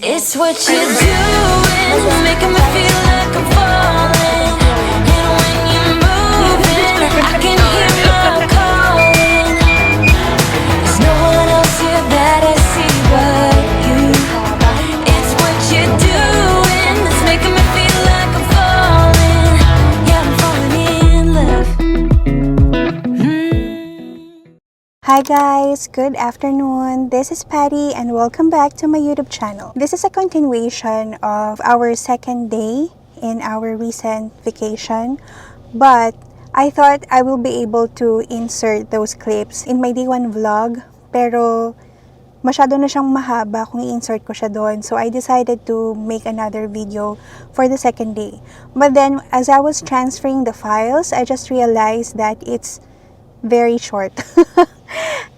It's what you're doing, making me feel like I'm falling. And when you're moving, I can hear my calling. There's no one else here that I see but you. It's what you're doing that's making me feel like I'm falling. Yeah, I'm falling in love. Hi guys, good afternoon. This is Patty and welcome back to my YouTube channel. This is a continuation of our second day in our recent vacation, but I thought I will be able to insert those clips in my day 1 vlog, pero masyado na siyang mahaba kung i-insert ko siya doon. So I decided to make another video for the second day. But then as I was transferring the files, I just realized that it's very short.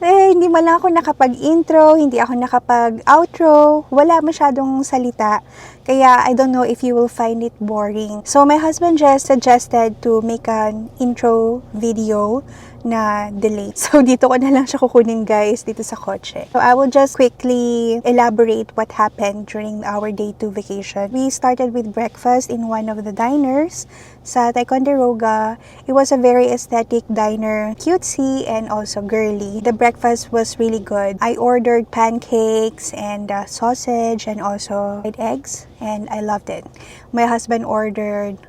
Hindi man lang ako nakapag-intro, hindi ako nakapag-outro, wala masyadong salita. Kaya I don't know if you will find it boring. So my husband just suggested to make an intro video na delay. So dito ko na lang siya kukunin guys, dito sa kotse. So I will just quickly elaborate what happened during our day 2 vacation. We started with breakfast in one of the diners sa Ticonderoga. It was a very aesthetic diner, cutesy and also girly. The breakfast was really good. I ordered pancakes and sausage and also fried eggs and I loved it. My husband ordered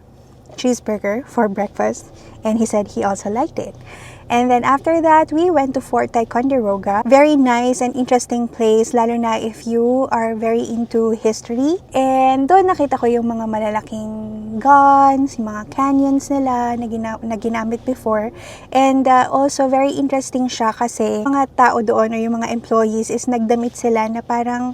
cheeseburger for breakfast and he said he also liked it. And then after that, we went to Fort Ticonderoga. Very nice and interesting place, lalo na if you are very into history. And doon nakita ko yung mga malalaking guns, yung mga canyons nila na ginamit before. And also very interesting siya kasi mga tao doon or yung mga employees is nagdamit sila na parang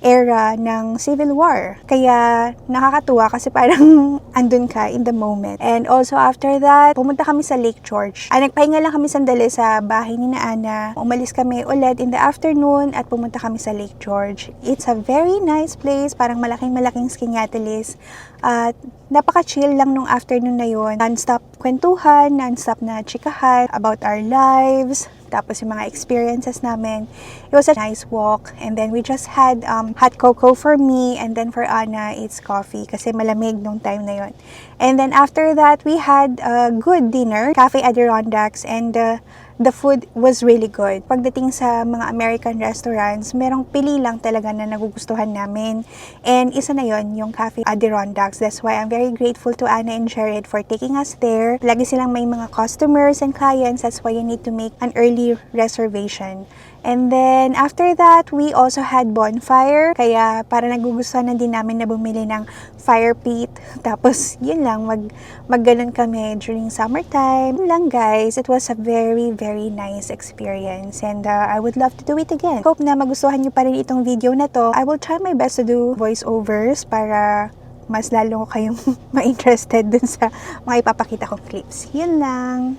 era ng Civil War. Kaya nakakatuwa kasi parang andun ka in the moment. And also after that, pumunta kami sa Lake George. Nagpahinga lang kami sandali sa bahay ni Ana. Umalis kami ulit in the afternoon at pumunta kami sa Lake George. It's a very nice place, parang malaking Skaneateles. At napaka-chill lang nung afternoon na yun. Non-stop kwentuhan, non-stop na chikahan about our lives, tapos yung mga experiences namin. It was a nice walk. And then we just had hot cocoa for me. And then for Ana, it's coffee. Kasi malamig nung time na yon. And then after that, we had a good dinner. Cafe Adirondacks. And the food was really good. Pagdating sa mga American restaurants, merong pili lang talaga na nagugustuhan namin. And isa na yon yung Cafe Adirondacks. That's why I'm very grateful to Ana and Jared for taking us there. Lagi silang may mga customers and clients. That's why you need to make an early reservation. And then, after that, we also had bonfire. Kaya, para nagugustuhan na din namin na bumili ng fire pit. Tapos, yun lang, magganon kami during summertime. Yun lang, guys. It was a very, very nice experience. And I would love to do it again. Hope na magustuhan nyo pa rin itong video na to. I will try my best to do voiceovers para mas lalo kayong ma-interested dun sa mga ipapakita kong clips. Yun lang.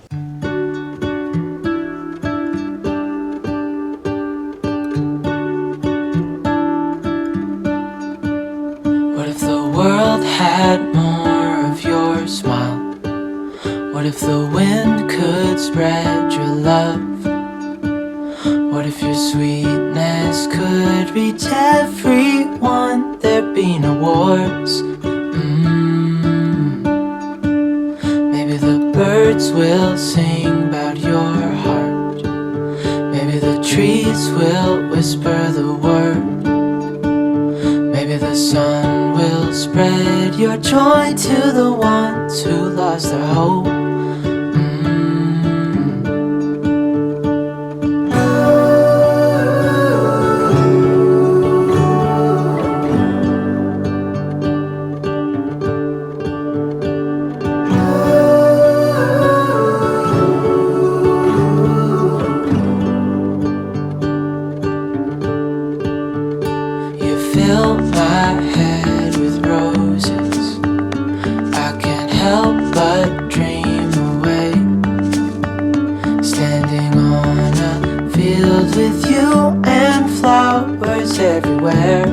Had more of your smile. What if the wind could spread your love? What if your sweetness could reach everyone? There'd be no wars. Maybe the birds will sing about your heart. Maybe the trees will whisper the word. Maybe the sun will spread your joy to the ones who lost their hope. You fill my head with roses. I can't help but dream away. Standing on a field with you and flowers everywhere.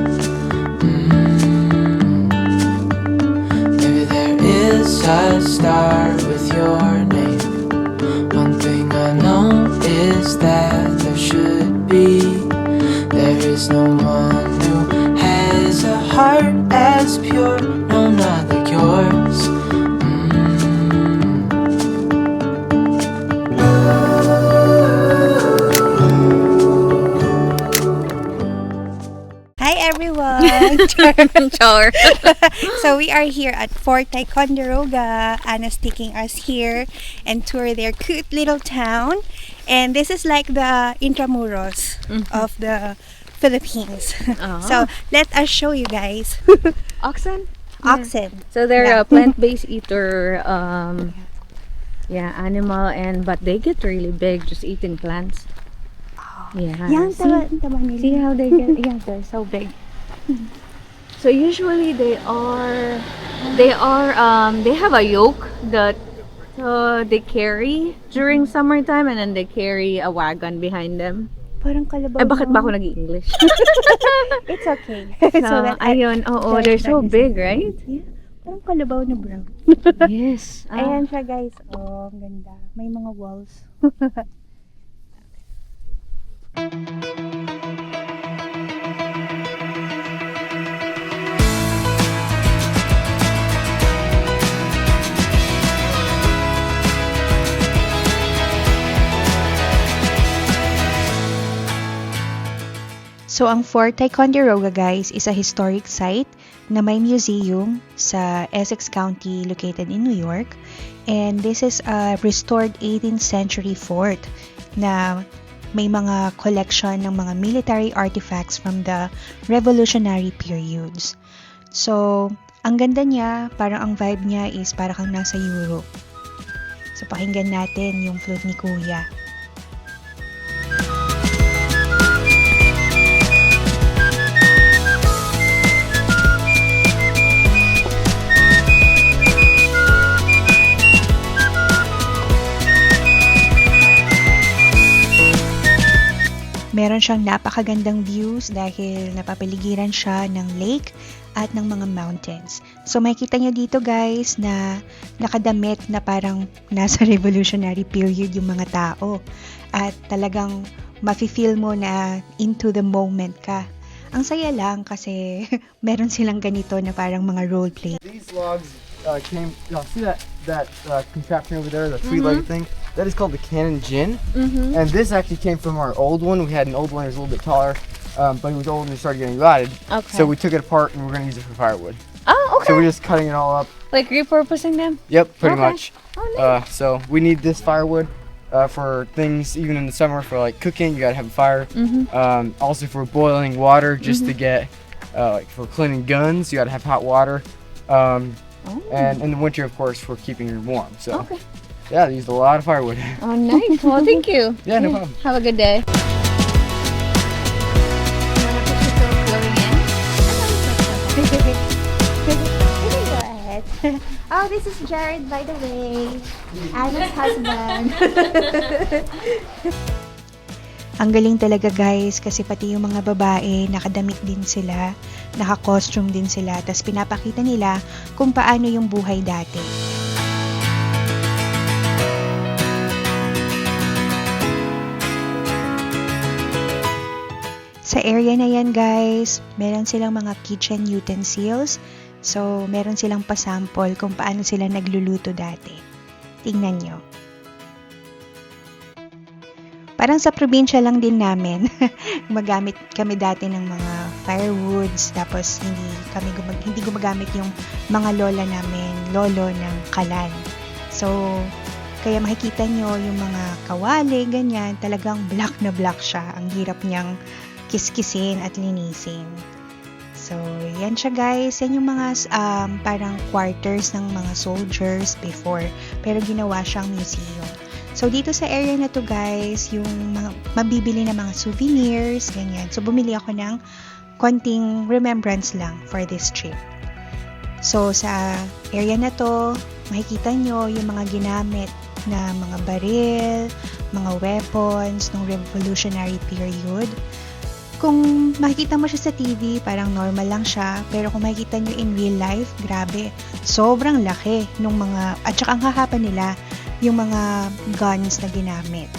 Maybe there is a star with your name. One thing I know is that there should be. There is no one who has heart as pure, no, not like yours. Hi everyone! Char. So we are here at Fort Ticonderoga. Anna's taking us here and tour their cute little town. And this is like the Intramuros of the Philippines. So let us show you guys. Oxen? Oxen. So they're Yeah. a plant-based eater, animal, but they get really big just eating plants. Yeah. Yan, taba nila. See how they get? Yeah, they're so big. So usually they have a yoke that they carry during summertime, and then they carry a wagon behind them. Parang kalabaw. Ay, bakit ba ako nag-English? It's okay. So, ayun, they're so big, right? Yeah. Parang kalabaw na brown. Yes. Ayan siya guys. Oh, ang ganda. May mga walls. So, ang Fort Ticonderoga, guys, is a historic site na may museum sa Essex County located in New York. And this is a restored 18th century fort na may mga collection ng mga military artifacts from the revolutionary periods. So, ang ganda niya, parang ang vibe niya is parang kang nasa Europe. So, pakinggan natin yung flute ni Kuya. Meron siyang napakagandang views dahil napapaligiran siya ng lake at ng mga mountains. So makikita niyo dito guys na nakadamit na parang nasa revolutionary period yung mga tao. At talagang mafe-feel mo na into the moment ka. Ang saya lang kasi meron silang ganito na parang mga role play. These logs came, see that contraption over there, the three-legged thing? That is called the Cannon Gin. And this actually came from our old one. We had an old one that was a little bit taller, but it was old and it started getting rotted. Okay. So we took it apart and we're going to use it for firewood. Oh, okay. So we're just cutting it all up. Like repurposing them? Yep, pretty Okay. much. Oh, nice. So we need this firewood for things, even in the summer, for like cooking, you got to have a fire. Also for boiling water, just to get, like for cleaning guns, you got to have hot water. And in the winter, of course, for keeping it warm. So Okay. yeah, they used a lot of firewood. Oh, nice. Well, thank you. Yeah, no problem. Have a good day. Go ahead. Oh, this is Jared, by the way. Anna's husband. Ang galing talaga guys kasi pati yung mga babae nakadamit din sila, naka-costume din sila, tapos pinapakita nila kung paano yung buhay dati. Sa area na yan guys, meron silang mga kitchen utensils. So, meron silang pasample kung paano sila nagluluto dati. Tingnan nyo. Parang sa probinsya lang din namin, gumagamit kami dati ng mga firewoods, tapos hindi gumagamit yung mga lola namin, lolo ng kalan. So, kaya makikita nyo yung mga kawali, ganyan, talagang black na black siya. Ang hirap niyang kiskisin at linisin. So, yan siya guys. Yan yung mga parang quarters ng mga soldiers before. Pero ginawa siyang museum. So, dito sa area na to guys, yung mga mabibili na mga souvenirs, ganyan. So, bumili ako ng konting remembrance lang for this trip. So, sa area na to, makikita nyo yung mga ginamit na mga baril, mga weapons ng revolutionary period. Kung makikita mo siya sa TV, parang normal lang siya. Pero kung makikita nyo in real life, grabe, sobrang laki nung mga, at saka ang hahaba nila, yung mga guns na ginamit.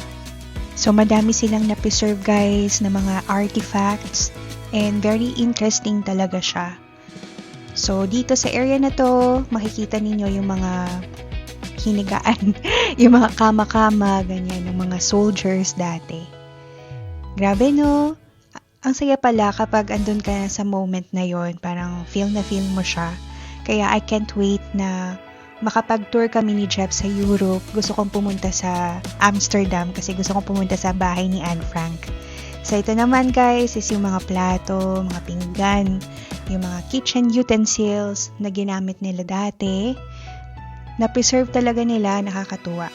So, madami silang na-preserve guys na mga artifacts and very interesting talaga siya. So, dito sa area na to, makikita ninyo yung mga hinigaan, yung mga kama-kama, ganyan, yung mga soldiers dati. Grabe, no? Ang saya pala kapag andun ka na sa moment na yon, parang feel na feel mo siya. Kaya I can't wait na makapag-tour kami ni Jeff sa Europe. Gusto kong pumunta sa Amsterdam kasi gusto kong pumunta sa bahay ni Anne Frank. So ito naman guys is yung mga plato, mga pinggan, yung mga kitchen utensils na ginamit nila dati. Na-preserve talaga nila, nakakatuwa.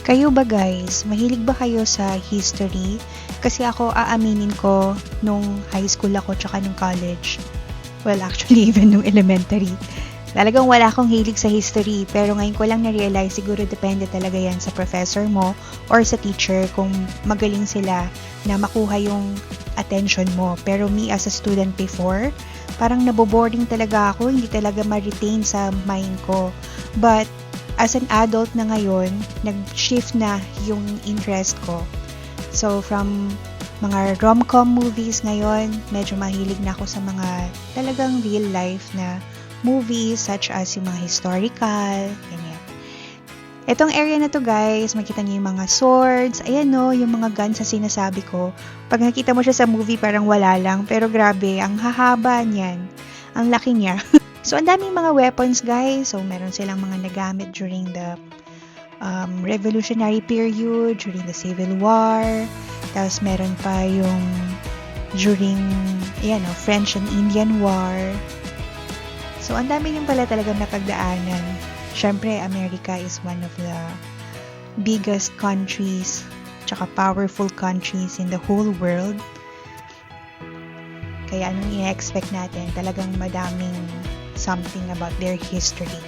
Kayo ba guys, mahilig ba kayo sa history? Kasi ako aaminin ko nung high school ako tsaka nung college. Well, actually even nung elementary. Talagang wala akong hilig sa history, pero ngayon ko lang na-realize siguro depende talaga yan sa professor mo or sa teacher kung magaling sila na makuha yung attention mo. Pero me as a student before, parang naboboring talaga ako, hindi talaga ma-retain sa mind ko. But as an adult na ngayon, nag-shift na yung interest ko. So from mga rom-com movies ngayon, medyo mahilig na ako sa mga talagang real life na movies such as yung mga historical, ganyan. Itong area na to guys, makita niyo yung mga swords, ayan no, yung mga guns sa sinasabi ko. Pag nakita mo siya sa movie, parang wala lang, pero grabe, ang hahaba niyan, ang laki niya. So, ang daming mga weapons guys, so meron silang mga nagamit during the Revolutionary period, during the Civil War, tapos meron pa yung during, ayan no, French and Indian War. So, ang dami yung pala talagang napagdaanan. Siyempre, America is one of the biggest countries, tsaka powerful countries in the whole world. Kaya anong i-expect natin? Talagang madaming something about their history.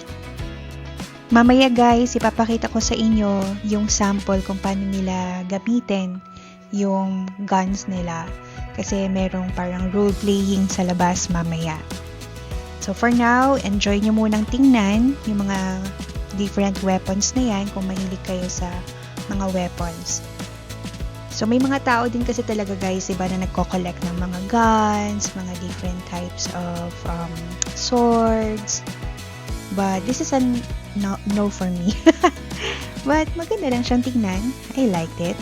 Mamaya guys, ipapakita ko sa inyo yung sample kung paano nila gamitin yung guns nila. Kasi merong parang role-playing sa labas mamaya. So for now, enjoy nyo munang tingnan yung mga different weapons na yan kung mahilig kayo sa mga weapons. So may mga tao din kasi talaga guys, iba na nagko-collect ng mga guns, mga different types of swords. But this is a no for me. But maganda lang siyang tingnan. I liked it.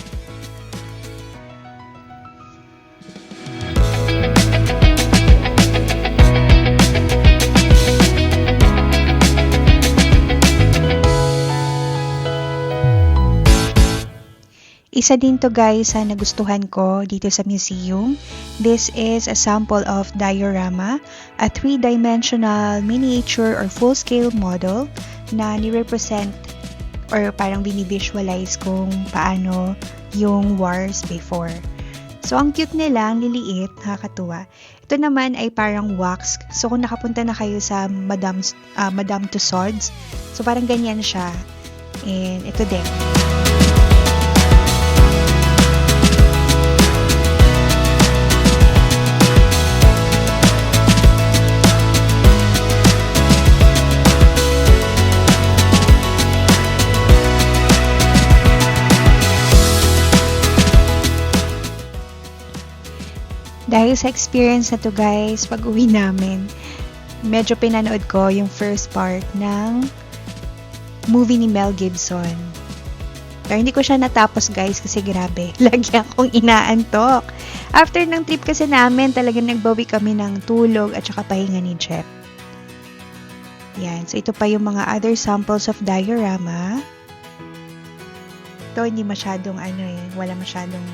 Isa din to guys sa nagustuhan ko dito sa museum. This is a sample of diorama, a 3-dimensional miniature or full-scale model na ni-represent or parang bini-visualize kung paano yung wars before. So ang cute nila, ang liliit, nakakatuwa. Ito naman ay parang wax. So kung nakapunta na kayo sa Madame Tussauds, so parang ganyan siya. And ito din. Dahil sa experience na to guys, pag uwi namin, medyo pinanood ko yung first part ng movie ni Mel Gibson. Pero hindi ko siya natapos guys kasi grabe, lagi akong inaantok. After ng trip kasi namin, talagang nagbawi kami ng tulog at saka pahinga ni Jeff. Yan, so ito pa yung mga other samples of diorama. Ito hindi masyadong wala masyadong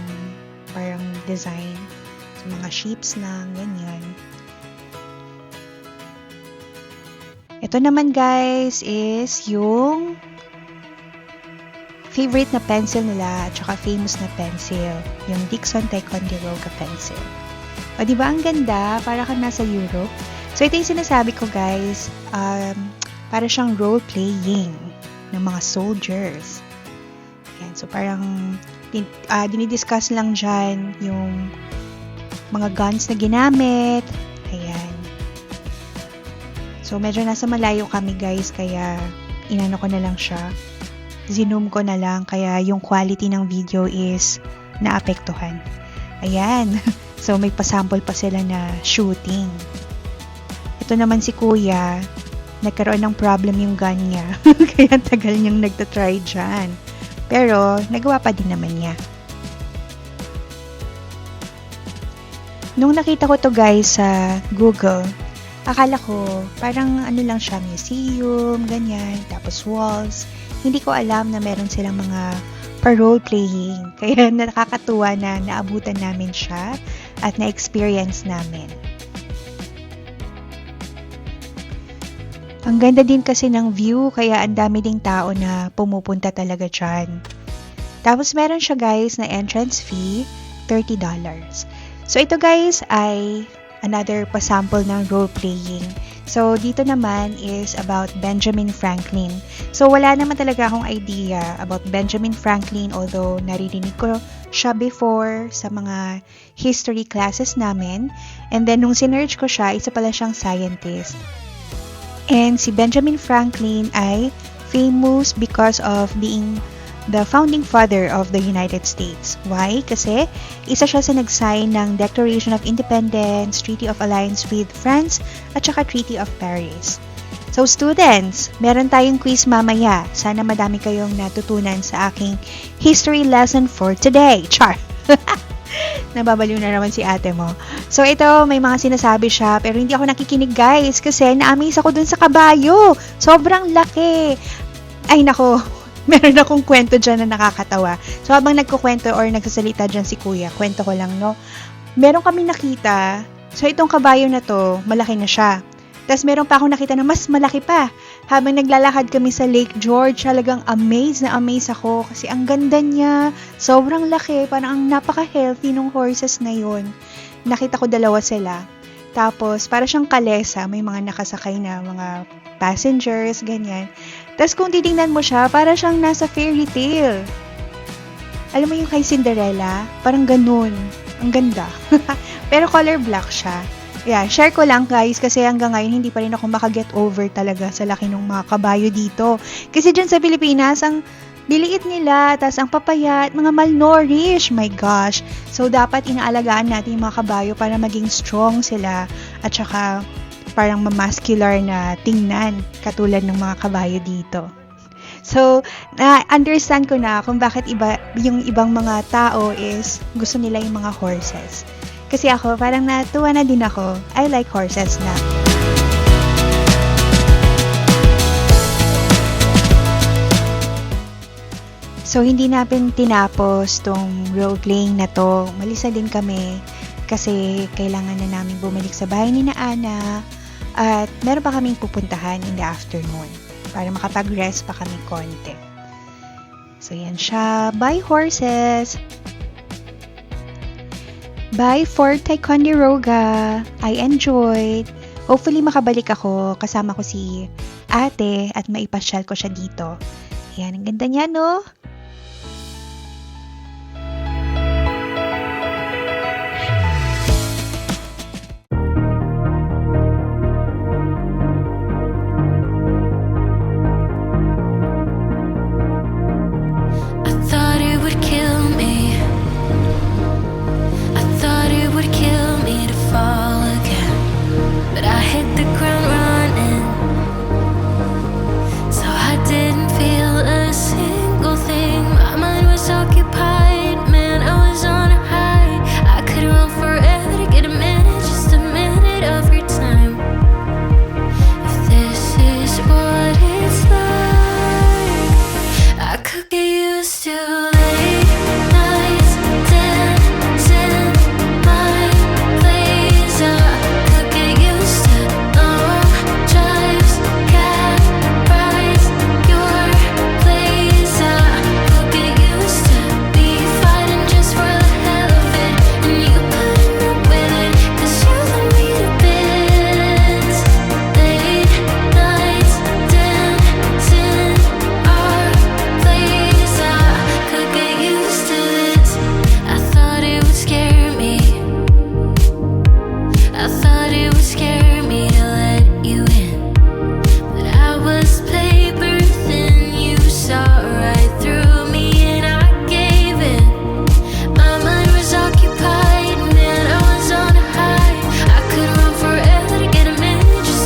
parang design. Mga ships lang, ganyan. Ito naman guys is yung favorite na pencil nila at saka famous na pencil, yung Dixon Ticonderoga pencil. O diba ang ganda? Para ka nasa Europe. So ito yung sinasabi ko guys, para siyang role-playing ng mga soldiers. Yan, so parang dinidiscuss lang dyan yung mga guns na ginamit. Ayan. So, medyo nasa malayo kami guys, kaya inano ko na lang siya. Zoom ko na lang, kaya yung quality ng video is naapektuhan. Ayan. So, may pasample pa sila na shooting. Ito naman si kuya, nagkaroon ng problem yung gun niya. Kaya tagal niyang nagtatry dyan. Pero, nagawa pa din naman niya. Nung nakita ko to guys sa Google, akala ko parang ano lang siya, museum, ganyan, tapos walls. Hindi ko alam na meron silang mga pa-role playing. Kaya nakakatuwa na naabutan namin siya at na-experience namin. Ang ganda din kasi ng view, kaya ang dami ding tao na pumupunta talaga dyan. Tapos meron siya guys na entrance fee, $30. So ito guys ay another pasample ng role playing. So dito naman is about Benjamin Franklin. So wala naman talaga akong idea about Benjamin Franklin, although naririnig ko siya before sa mga history classes namin. And then nung sinearch ko siya, isa pala siyang scientist. And si Benjamin Franklin ay famous because of being the founding father of the United States. Why? Kasi isa siya sa nag-sign ng Declaration of Independence, Treaty of Alliance with France, at saka Treaty of Paris. So students, meron tayong quiz mamaya. Sana madami kayong natutunan sa aking history lesson for today. Char! Nababaliw na naman si ate mo. So ito, may mga sinasabi siya, pero hindi ako nakikinig guys, kasi na-amaze ako dun sa kabayo. Sobrang laki. Ay nako, meron akong kwento dyan na nakakatawa. So habang nagkukwento or nagsasalita dyan si kuya, kwento ko lang no. Meron kami nakita, so itong kabayo na to, malaki na siya. Tapos meron pa akong nakita na mas malaki pa. Habang naglalakad kami sa Lake George, talagang amazed na amazed ako kasi ang ganda niya. Sobrang laki, parang ang napaka-healthy ng horses na yun. Nakita ko dalawa sila. Tapos, para siyang kalesa, may mga nakasakay na mga passengers, ganyan. Tapos kung titingnan mo siya, para siyang nasa fairy tale. Alam mo yung kay Cinderella? Parang ganun. Ang ganda. Pero color black siya. Yeah, share ko lang guys kasi hanggang ngayon hindi pa rin ako makaget over talaga sa laki ng mga kabayo dito. Kasi dyan sa Pilipinas, ang liliit nila, tas ang papayat, mga malnourished, my gosh. So, dapat inaalagaan natin yung mga kabayo para maging strong sila at saka parang mamascular na tingnan katulad ng mga kabayo dito. So, na-understand ko na kung bakit yung ibang mga tao is gusto nila yung mga horses. Kasi ako, parang natuwa na din ako. I like horses na. So, hindi natin tinapos tong role-playing na to. Malisa din kami kasi kailangan na namin bumalik sa bahay ni na Ana at meron pa kaming pupuntahan in the afternoon para makapag-rest pa kami konti. So, yan siya. Bye, horses! Bye, Fort Ticonderoga! I enjoyed! Hopefully, makabalik ako. Kasama ko si ate at maipasyal ko siya dito. Yan, ang ganda niya, no? Just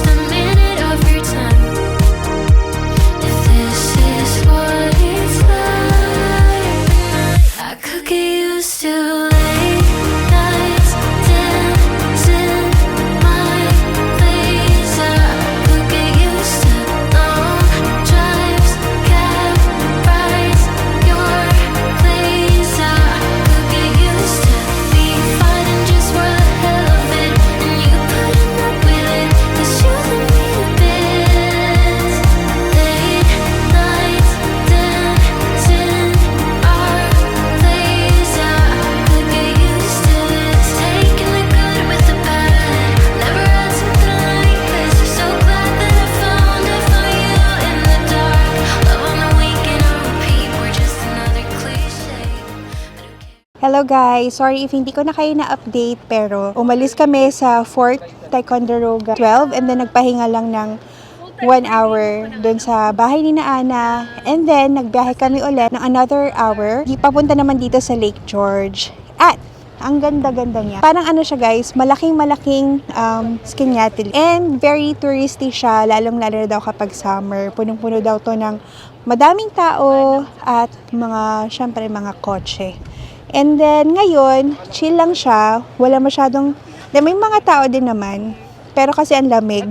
Hello guys! Sorry if hindi ko na kayo na-update pero umalis kami sa Fort Ticonderoga 12 and then nagpahinga lang ng 1 hour dun sa bahay ni na Ana. And then, nagbiyahe kami ulit ng another hour. Papunta naman dito sa Lake George. At, ang ganda-ganda niya. Parang ano siya guys, malaking-malaking Skaneateles. And very touristy siya, lalong-lalo daw kapag summer. Punong-puno daw to ng madaming tao at syempre mga kotse. And then, ngayon, chill lang siya. Wala masyadong, may mga tao din naman. Pero kasi ang lamig.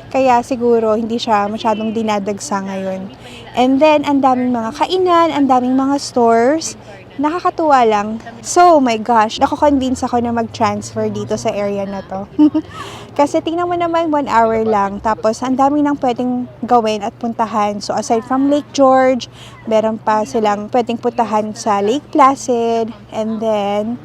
Kaya siguro hindi siya masyadong dinadagsa ngayon. And then, ang daming mga kainan, ang daming mga stores. Nakakatuwa lang. So, my gosh, nako-convince ako na mag-transfer dito sa area na to. Kasi tingnan mo naman 1 hour lang. Tapos, ang dami nang pwedeng gawin at puntahan. So, aside from Lake George, meron pa silang pwedeng puntahan sa Lake Placid. And then,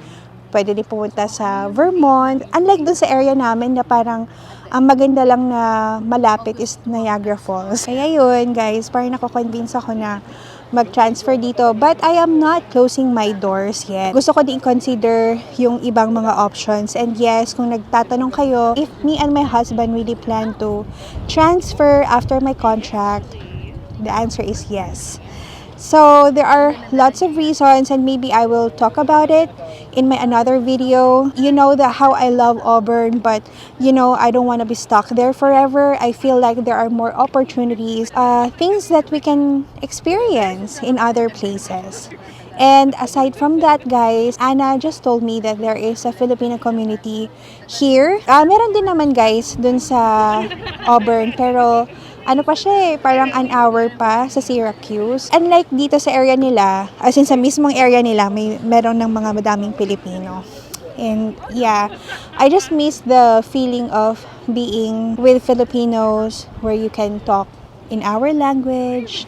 pwede din pumunta sa Vermont. Unlike dun sa area namin na parang ang maganda lang na malapit is Niagara Falls. Kaya yun, guys, parang nako-convince ako na mag-transfer dito. But I am not closing my doors yet. Gusto ko din consider yung ibang mga options. And yes, kung nagtatanong kayo, if me and my husband really plan to transfer after my contract, the answer is yes. So, there are lots of reasons and maybe I will talk about it in my another video. You know how I love Auburn, but I don't want to be stuck there forever. I feel like there are more opportunities, things that we can experience in other places. And aside from that, guys, Ana just told me that there is a Filipino community here. Meron din naman guys dun sa Auburn, pero ano pa siya parang an hour pa sa Syracuse. Unlike dito sa area nila, as in sa mismong area nila, meron ng mga madaming Pilipino. And yeah, I just miss the feeling of being with Filipinos where you can talk in our language.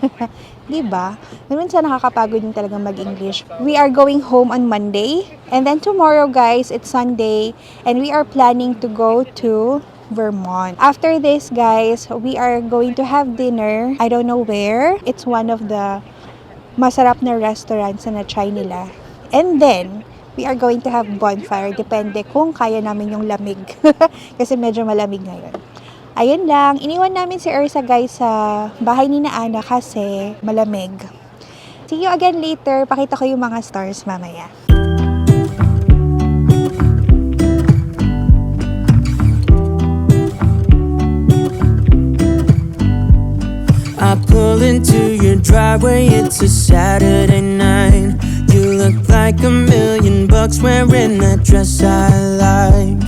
Diba? Minsan nakakapagod din talaga mag-English. We are going home on Monday. And then tomorrow, guys, it's Sunday. And we are planning to go to Vermont. After this, guys, we are going to have dinner. I don't know where. It's one of the masarap na restaurants na na-try nila. And then, we are going to have bonfire. Depende kung kaya namin yung lamig. Kasi medyo malamig ngayon. Ayun lang. Iniwan namin si Ursa, guys, sa bahay ni na Ana kasi malamig. See you again later. Pakita ko yung mga stars mamaya. I pull into your driveway, it's a Saturday night. You look like $1,000,000 wearing that dress I like.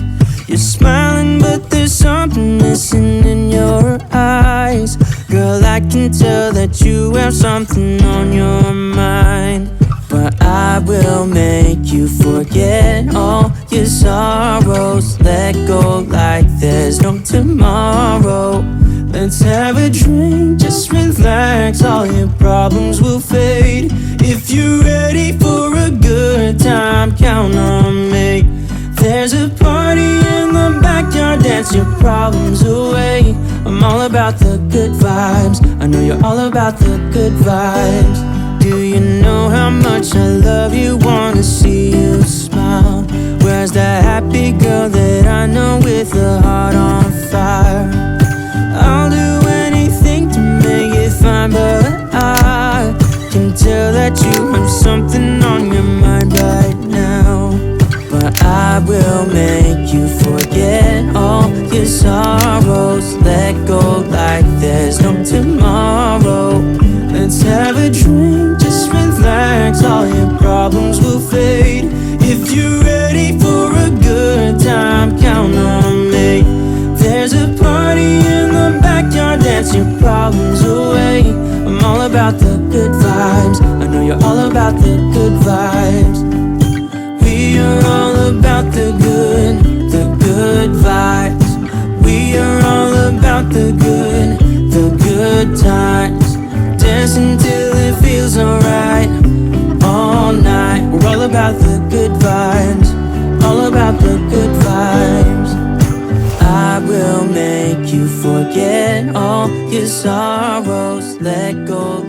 You're smiling but there's something missing in your eyes. Girl, I can tell that you have something on your mind. But I will make you forget all your sorrows. Let go like there's no tomorrow. Let's have a drink, just relax, all your problems will fade. If you're ready for a good time, count on me. There's a party in the backyard, dance your problems away. I'm all about the good vibes, I know you're all about the good vibes. Do you know how much I love you, wanna see you smile? Where's that happy girl that I know with a heart on fire? I'll do anything to make it fine, but I can tell that you have something on your mind right now. But I will make you forget all your sorrows. Let go like there's no tomorrow. Let's have a drink, just relax, all your problems will fade. If you're ready for a good time, count on me. There's a party in the backyard, dance your problems away. I'm all about the good vibes, I know you're all about the good vibes. We are all about the good vibes. We are all about the good times. Dance until it feels alright, all night. We're all about the good vibes, all about the good vibes. I will make you forget all your sorrows. Let go